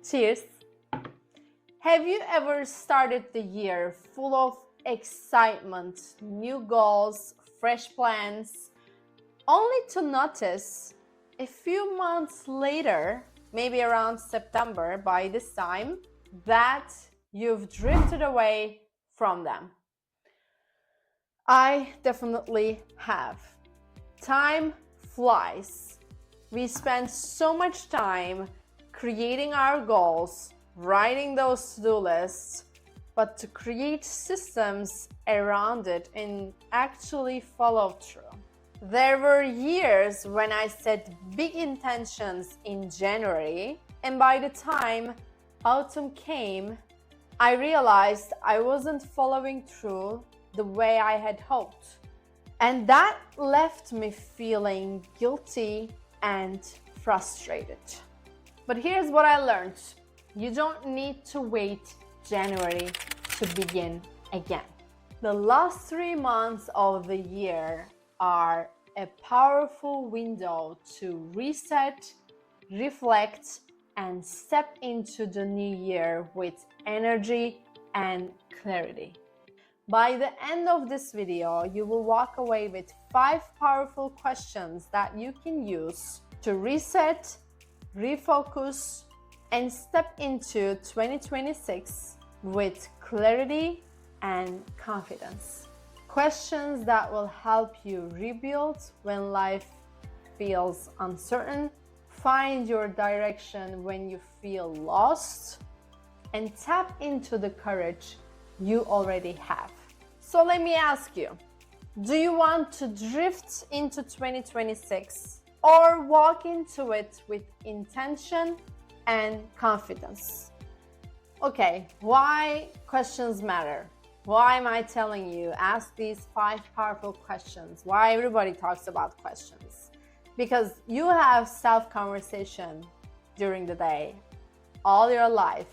Cheers! Have you ever started the year full of excitement, new goals, fresh plans, only to notice a few months later, maybe around September by this time, that you've drifted away from them? I definitely have. Time flies. We spend so much time creating our goals, writing those to-do lists, but to create systems around it and actually follow through. There were years when I set big intentions in January, and by the time autumn came, I realized I wasn't following through the way I had hoped. And that left me feeling guilty and frustrated. But here's what I learned. You don't need to wait January to begin again. The last 3 months of the year are a powerful window to reset, reflect, and step into the new year with energy and clarity. By the end of this video, you will walk away with 5 powerful questions that you can use to reset, refocus, and step into 2026 with clarity and confidence. Questions that will help you rebuild when life feels uncertain, find your direction when you feel lost, and tap into the courage you already have. So let me ask you, do you want to drift into 2026 or walk into it with intention and confidence? Okay, why questions matter? Why am I telling you ask these 5 powerful questions? Why everybody talks about questions? Because you have self-conversation during the day, all your life.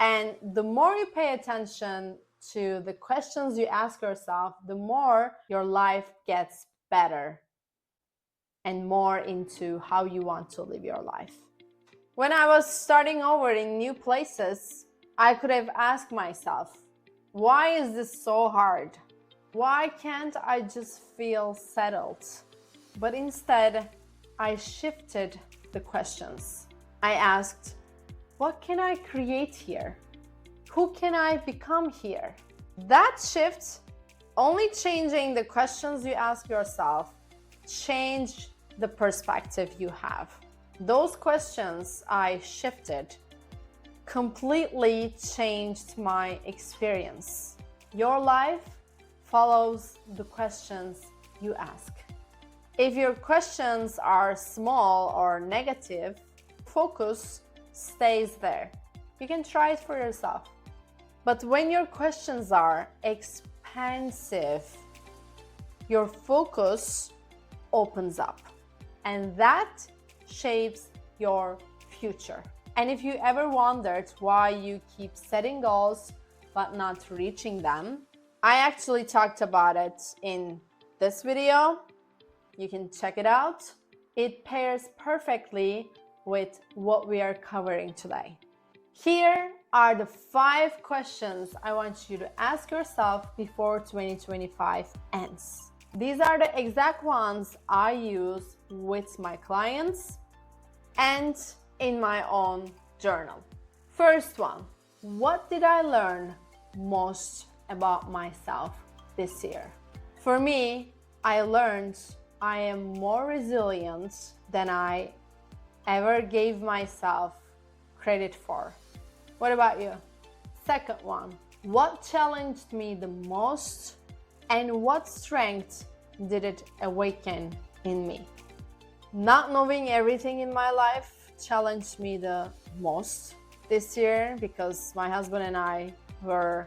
And the more you pay attention to the questions you ask yourself, the more your life gets better and more into how you want to live your life. When I was starting over in new places, I could have asked myself, why is this so hard? Why can't I just feel settled? But instead, I shifted the questions. I asked, what can I create here? Who can I become here? That shift, only changing the questions you ask yourself, change the perspective you have. Those questions I shifted completely changed my experience. Your life follows the questions you ask. If your questions are small or negative, focus stays there. You can try it for yourself. But when your questions are expansive, your focus opens up, and that shapes your future. And if you ever wondered why you keep setting goals but not reaching them, I actually talked about it in this video. You can check it out. It pairs perfectly with what we are covering today. Here are the 5 questions I want you to ask yourself before 2025 ends. These are the exact ones I use with my clients and in my own journal. First one, what did I learn most about myself this year? For me, I learned I am more resilient than I ever gave myself credit for. What about you? Second one, what challenged me the most and what strength did it awaken in me? Not knowing everything in my life challenged me the most this year because my husband and I were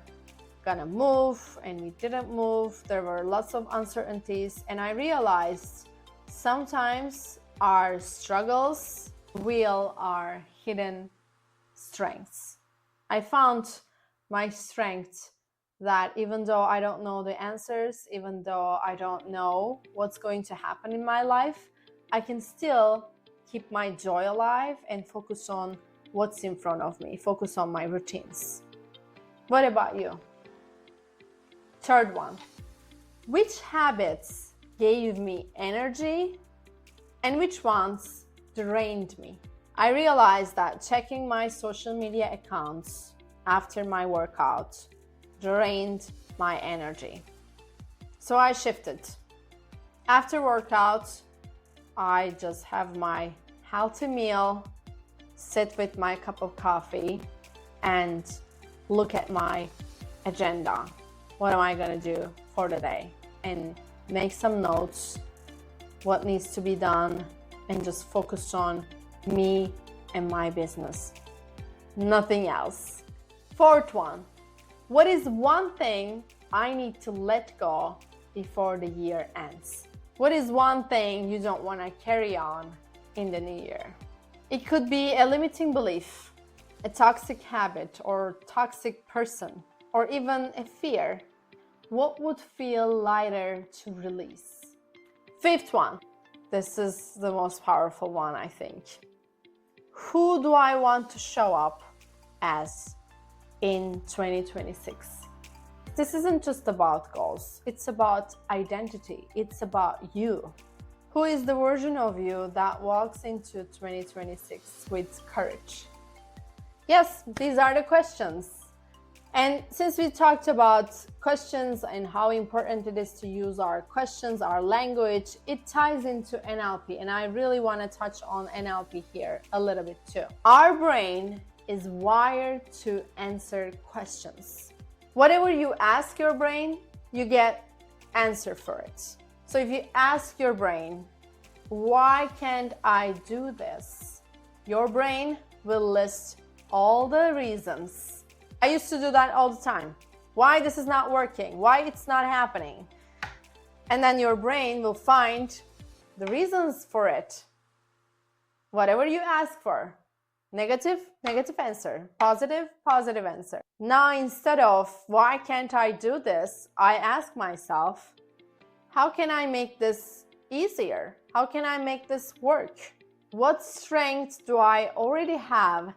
gonna move and we didn't move. There were lots of uncertainties, and I realized sometimes our struggles reveal our hidden strengths. I found my strength that even though I don't know the answers, even though I don't know what's going to happen in my life, I can still keep my joy alive and focus on what's in front of me, focus on my routines. What about you? Third one, which habits gave me energy and which ones drained me? I realized that checking my social media accounts after my workout drained my energy. So I shifted. After workout, I just have my healthy meal, sit with my cup of coffee, and look at my agenda. What am I gonna do for the day? And make some notes, what needs to be done, and just focus on me and my business. Nothing else. Fourth one, what is one thing I need to let go before the year ends? What is one thing you don't want to carry on in the new year? It could be a limiting belief, a toxic habit or toxic person, or even a fear. What would feel lighter to release? Fifth one, this is the most powerful one, I think. Who do I want to show up as in 2026? This isn't just about goals, it's about identity, it's about you. Who is the version of you that walks into 2026 with courage? Yes, these are the questions. And since we talked about questions and how important it is to use our questions, our language, it ties into NLP. And I really want to touch on NLP here a little bit too. Our brain is wired to answer questions. Whatever you ask your brain, you get answer for it. So if you ask your brain, why can't I do this? Your brain will list all the reasons. I used to do that all the time. Why this is not working, why it's not happening. And then your brain will find the reasons for it. Whatever you ask for, negative answer, positive answer. Now, instead of why can't I do this, I ask myself, how can I make this easier? How can I make this work? What strengths do I already have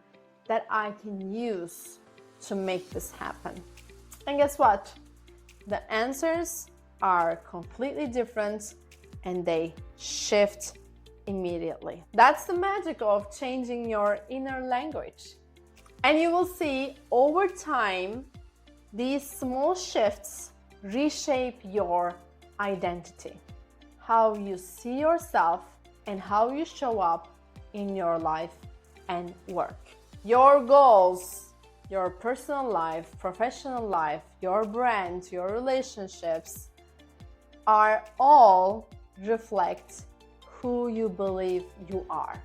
that I can use to make this happen? And guess what? The answers are completely different and they shift immediately. That's the magic of changing your inner language. And you will see over time, these small shifts reshape your identity, how you see yourself and how you show up in your life and work. Your goals, your personal life, professional life, your brand, your relationships are all reflect who you believe you are.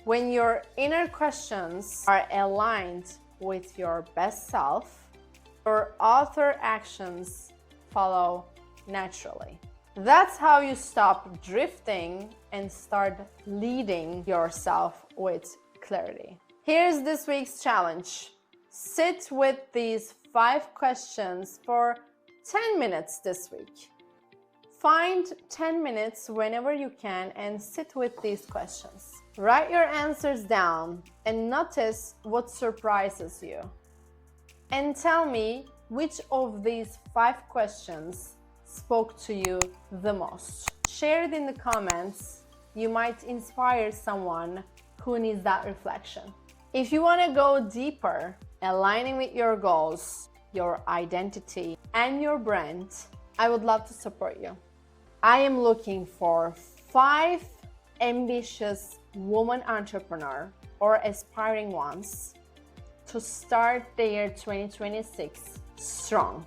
When your inner questions are aligned with your best self, your outer actions follow naturally. That's how you stop drifting and start leading yourself with clarity. Here's this week's challenge. Sit with these 5 questions for 10 minutes this week. Find 10 minutes whenever you can and sit with these questions. Write your answers down and notice what surprises you. And tell me which of these 5 questions spoke to you the most. Share it in the comments. You might inspire someone who needs that reflection. If you want to go deeper, aligning with your goals, your identity, and your brand, I would love to support you. I am looking for 5 ambitious women entrepreneurs or aspiring ones to start the year 2026 strong.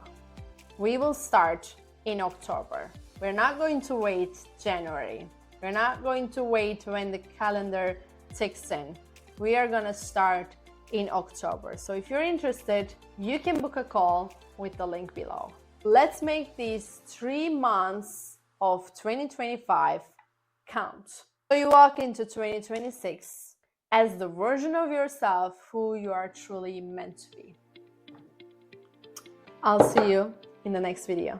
We will start in October. We're not going to wait January. We're not going to wait when the calendar ticks in. We are going to start in October. So if you're interested, you can book a call with the link below. Let's make these 3 months of 2025 count. So you walk into 2026 as the version of yourself who you are truly meant to be. I'll see you in the next video.